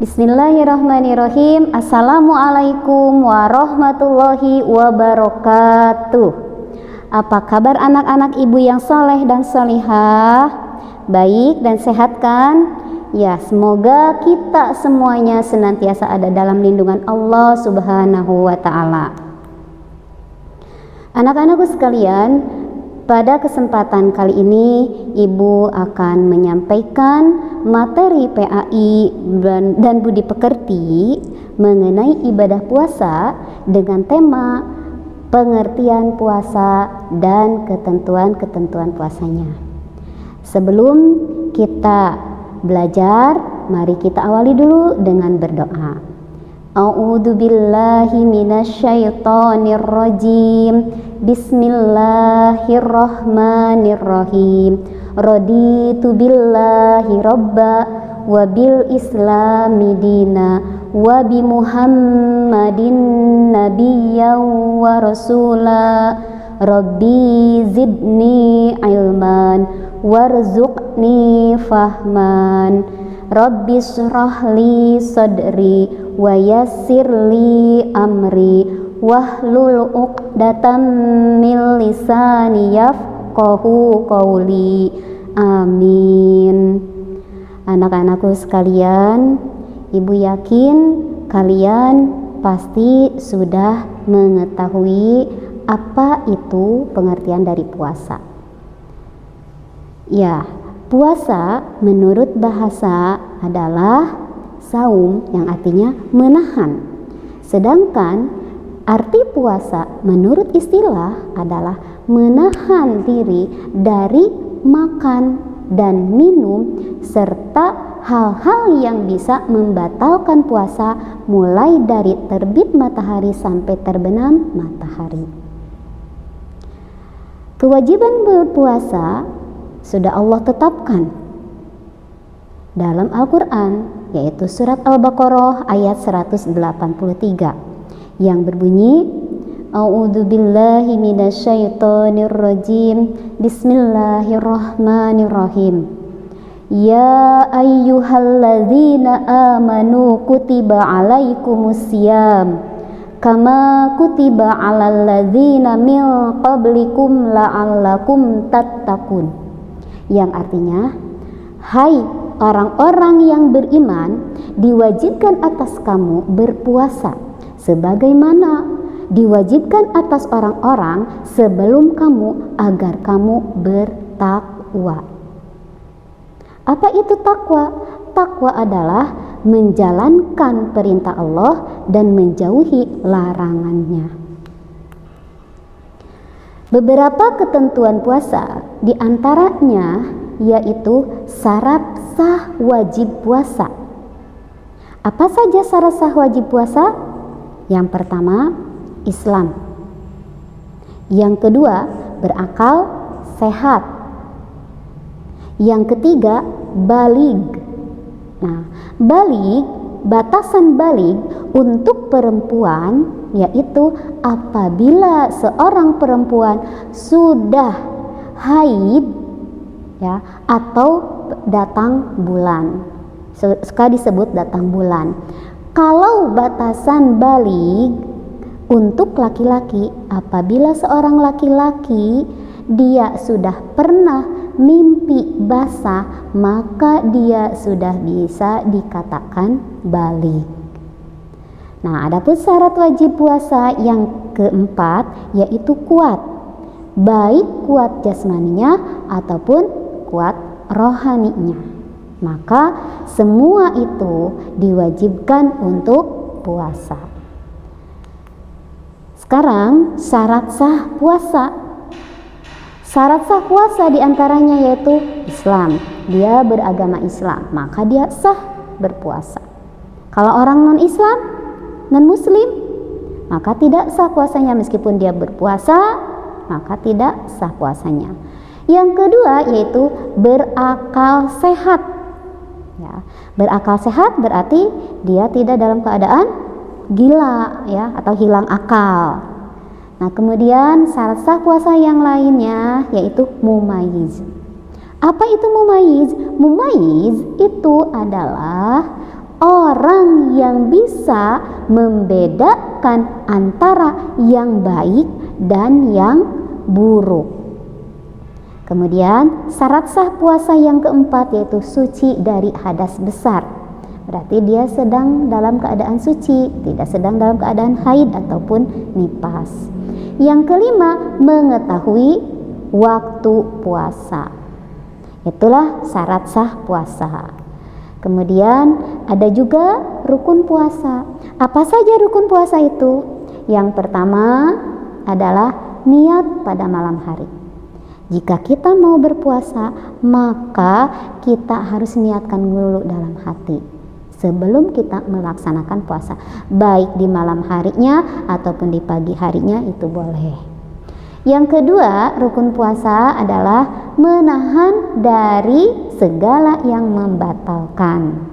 Bismillahirrahmanirrahim. Assalamualaikum warahmatullahi wabarakatuh. Apa kabar anak-anak ibu yang soleh dan solihah? Baik dan sehat kan? Ya, semoga kita semuanya senantiasa ada dalam lindungan Allah Subhanahu wa ta'ala. Anak-anakku sekalian, pada kesempatan kali ini Ibu akan menyampaikan materi PAI dan Budi Pekerti mengenai ibadah puasa dengan tema pengertian puasa dan ketentuan-ketentuan puasanya. Sebelum kita belajar, mari kita awali dulu dengan berdoa. A'udzu billahi minasyaitonir rajim. Bismillahirrahmanirrahim. Raditu billahi robba wa bil islami dina wa bi Muhammadin nabiyyan wa rasula. Rabbi zidni ilman warzuqni fahman. Rabbi shrahli sadri wa yassirli amri wahlul uqdatam min lisani yafqahu qawli. Amin. Anak-anakku sekalian, Ibu yakin kalian pasti sudah mengetahui apa itu pengertian dari puasa. Ya, puasa menurut bahasa adalah saum yang artinya menahan. Sedangkan arti puasa menurut istilah adalah menahan diri dari makan dan minum serta hal-hal yang bisa membatalkan puasa mulai dari terbit matahari sampai terbenam matahari. Kewajiban berpuasa sudah Allah tetapkan dalam Al-Quran, yaitu surat Al-Baqarah ayat 183 yang berbunyi, A'udzu billahi minasyaitonir rajim. Bismillahirrahmanirrahim. Ya ayyuhalladzina amanu kutiba alaikumusiyam kama kutiba alal ladzina min qablikum la'allakum tattaqun. Yang artinya, hai orang-orang yang beriman, diwajibkan atas kamu berpuasa sebagaimana diwajibkan atas orang-orang sebelum kamu agar kamu bertakwa. Apa itu takwa? Takwa adalah menjalankan perintah Allah dan menjauhi larangannya. Beberapa ketentuan puasa diantaranya yaitu syarat sah wajib puasa. Apa saja syarat sah wajib puasa? Yang pertama, Islam. Yang kedua, berakal sehat. Yang ketiga, balig. Nah, balig, batasan balig untuk perempuan yaitu apabila seorang perempuan sudah haid ya atau datang bulan. Suka disebut datang bulan. Kalau batasan balig untuk laki-laki, apabila seorang laki-laki dia sudah pernah mimpi basah, maka dia sudah bisa dikatakan balig. Nah, adapun syarat wajib puasa yang keempat yaitu kuat, baik kuat jasmaninya ataupun kuat rohaninya. Maka semua itu diwajibkan untuk puasa. Sekarang syarat sah puasa. Syarat sah puasa diantaranya yaitu Islam. Dia beragama Islam, maka dia sah berpuasa. Kalau orang non-Islam, non-Muslim, maka tidak sah puasanya. Meskipun dia berpuasa, maka tidak sah puasanya. Yang kedua yaitu berakal sehat. Ya, berakal sehat berarti dia tidak dalam keadaan gila ya atau hilang akal. Nah, kemudian syarat sah puasa yang lainnya yaitu mumayyiz. Apa itu mumayyiz? Mumayyiz itu adalah orang yang bisa membedakan antara yang baik dan yang buruk. Kemudian syarat sah puasa yang keempat yaitu suci dari hadas besar. Berarti dia sedang dalam keadaan suci, tidak sedang dalam keadaan haid ataupun nifas. Yang kelima, mengetahui waktu puasa. Itulah syarat sah puasa. Kemudian ada juga rukun puasa. Apa saja rukun puasa itu? Yang pertama adalah niat pada malam hari. Jika kita mau berpuasa, maka kita harus niatkan dulu dalam hati sebelum kita melaksanakan puasa. Baik di malam harinya ataupun di pagi harinya itu boleh. Yang kedua, rukun puasa adalah menahan dari segala yang membatalkan.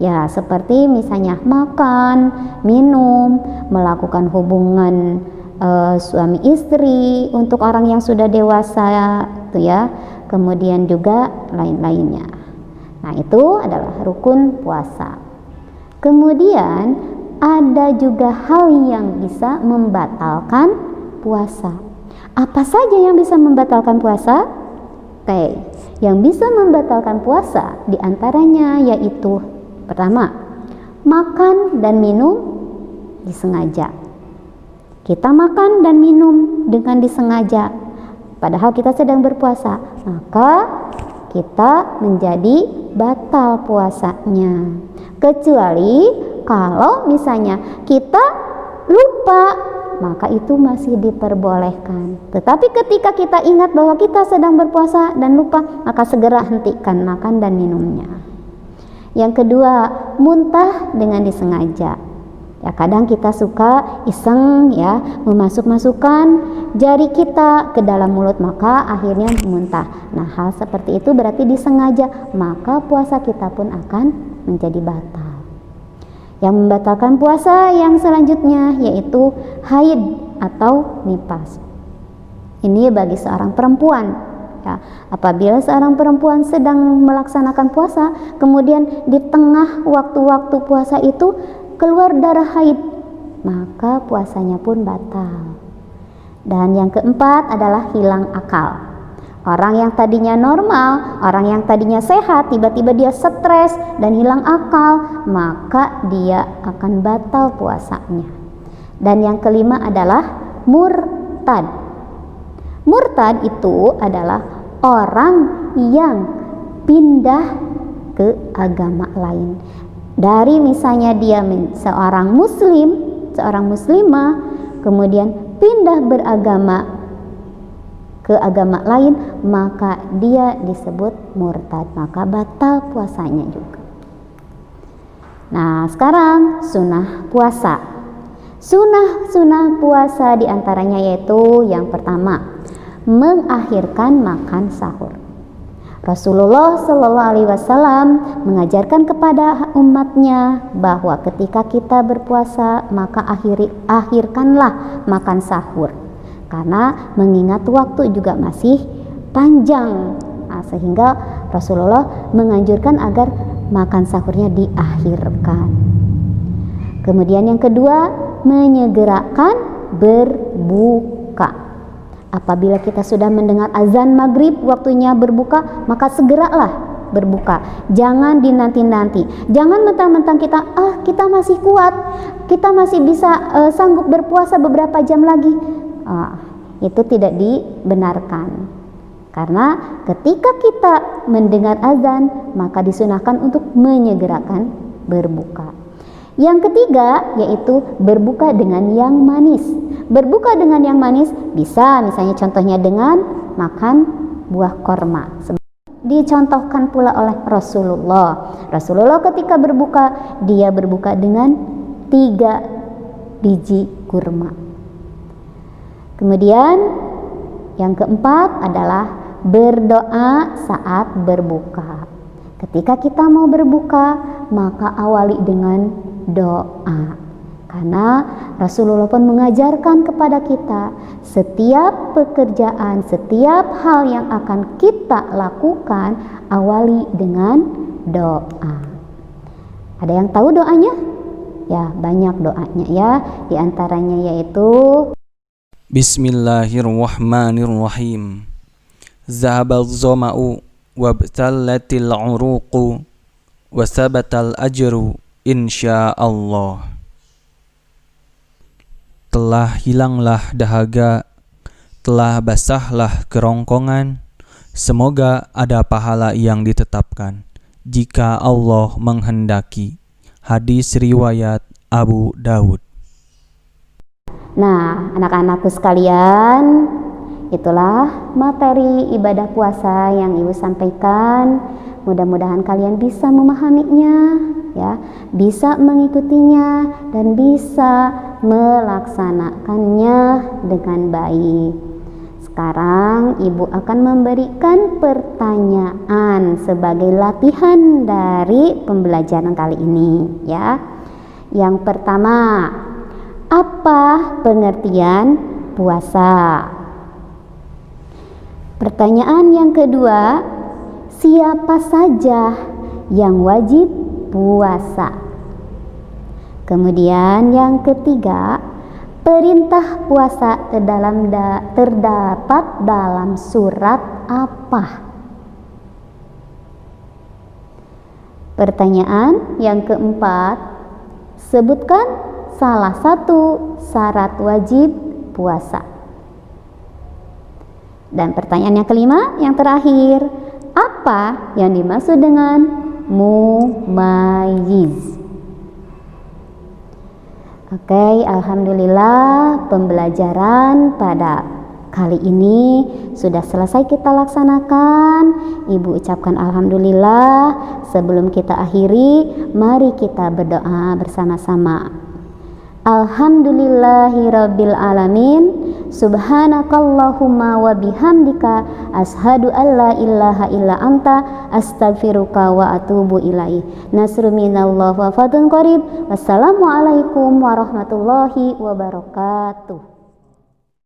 Ya, seperti misalnya makan, minum, melakukan hubungan suami istri untuk orang yang sudah dewasa, itu ya. Kemudian juga lain-lainnya. Nah, itu adalah rukun puasa. Kemudian ada juga hal yang bisa membatalkan puasa. Apa saja yang bisa membatalkan puasa? Oke, yang bisa membatalkan puasa diantaranya yaitu pertama, makan dan minum disengaja. Kita makan dan minum dengan disengaja, padahal kita sedang berpuasa, maka kita menjadi batal puasanya. Kecuali kalau misalnya kita lupa, maka itu masih diperbolehkan. Tetapi ketika kita ingat bahwa kita sedang berpuasa dan lupa, maka segera hentikan makan dan minumnya. Yang kedua, muntah dengan disengaja. Ya, kadang kita suka iseng ya memasukkan jari kita ke dalam mulut, maka akhirnya muntah. Nah, hal seperti itu berarti disengaja, maka puasa kita pun akan menjadi batal. Yang membatalkan puasa yang selanjutnya yaitu haid atau nifas. Ini bagi seorang perempuan. Ya, apabila seorang perempuan sedang melaksanakan puasa, kemudian di tengah waktu-waktu puasa itu keluar darah haid, maka puasanya pun batal. Dan yang keempat adalah hilang akal. Orang yang tadinya normal, orang yang tadinya sehat, tiba-tiba dia stres dan hilang akal, maka dia akan batal puasanya. Dan yang kelima adalah murtad. Murtad itu adalah orang yang pindah ke agama lain. Dari misalnya dia seorang muslim, seorang muslimah, kemudian pindah beragama ke agama lain, maka dia disebut murtad, maka batal puasanya juga. Nah, sekarang sunnah puasa. Sunnah puasa diantaranya yaitu yang pertama, mengakhirkan makan sahur. Rasulullah Shallallahu Alaihi Wasallam mengajarkan kepada umatnya bahwa ketika kita berpuasa maka akhirkanlah makan sahur. Karena mengingat waktu juga masih panjang, nah, sehingga Rasulullah menganjurkan agar makan sahurnya diakhirkan. Kemudian yang kedua, menyegerakan berbuka. Apabila kita sudah mendengar azan maghrib waktunya berbuka, maka segeralah berbuka. Jangan dinanti-nanti. Jangan mentang-mentang kita masih kuat, kita masih bisa sanggup berpuasa beberapa jam lagi. Itu tidak dibenarkan, karena ketika kita mendengar azan maka disunahkan untuk menyegerakan berbuka. Yang ketiga yaitu berbuka dengan yang manis. Berbuka dengan yang manis bisa misalnya contohnya dengan makan buah korma. Dicontohkan pula oleh Rasulullah. Rasulullah ketika berbuka, dia berbuka dengan 3 biji kurma. Kemudian yang keempat adalah berdoa saat berbuka. Ketika kita mau berbuka, maka awali dengan doa. Karena Rasulullah pun mengajarkan kepada kita, setiap pekerjaan, setiap hal yang akan kita lakukan, awali dengan doa. Ada yang tahu doanya? Ya, banyak doanya ya. Di antaranya yaitu Bismillahirrahmanirrahim. Zahabal zama'u wabtallatil uruqu wasabatal ajru insyaallah. Telah hilanglah dahaga, telah basahlah kerongkongan, semoga ada pahala yang ditetapkan jika Allah menghendaki. Hadis riwayat Abu Dawud. Nah, anak-anakku sekalian, itulah materi ibadah puasa yang Ibu sampaikan. Mudah-mudahan kalian bisa memahaminya, ya, bisa mengikutinya dan bisa melaksanakannya dengan baik. Sekarang Ibu akan memberikan pertanyaan sebagai latihan dari pembelajaran kali ini, ya. Yang pertama, apa pengertian puasa? Pertanyaan yang kedua, siapa saja yang wajib puasa? Kemudian yang ketiga, perintah puasa terdapat dalam surat apa? Pertanyaan yang keempat, sebutkan salah satu syarat wajib puasa. Dan pertanyaan yang kelima, yang terakhir, apa yang dimaksud dengan mumayyiz? Oke, alhamdulillah pembelajaran pada kali ini sudah selesai kita laksanakan. Ibu ucapkan alhamdulillah. Sebelum kita akhiri, mari kita berdoa bersama-sama. Alhamdulillahirabbil alamin. Subhanakallahumma wa bihamdika ashhadu an la ilaha illa anta astaghfiruka wa atubu ilaih. Nasrun minallah wa fadlun qarib. Wassalamualaikum warahmatullahi wabarakatuh.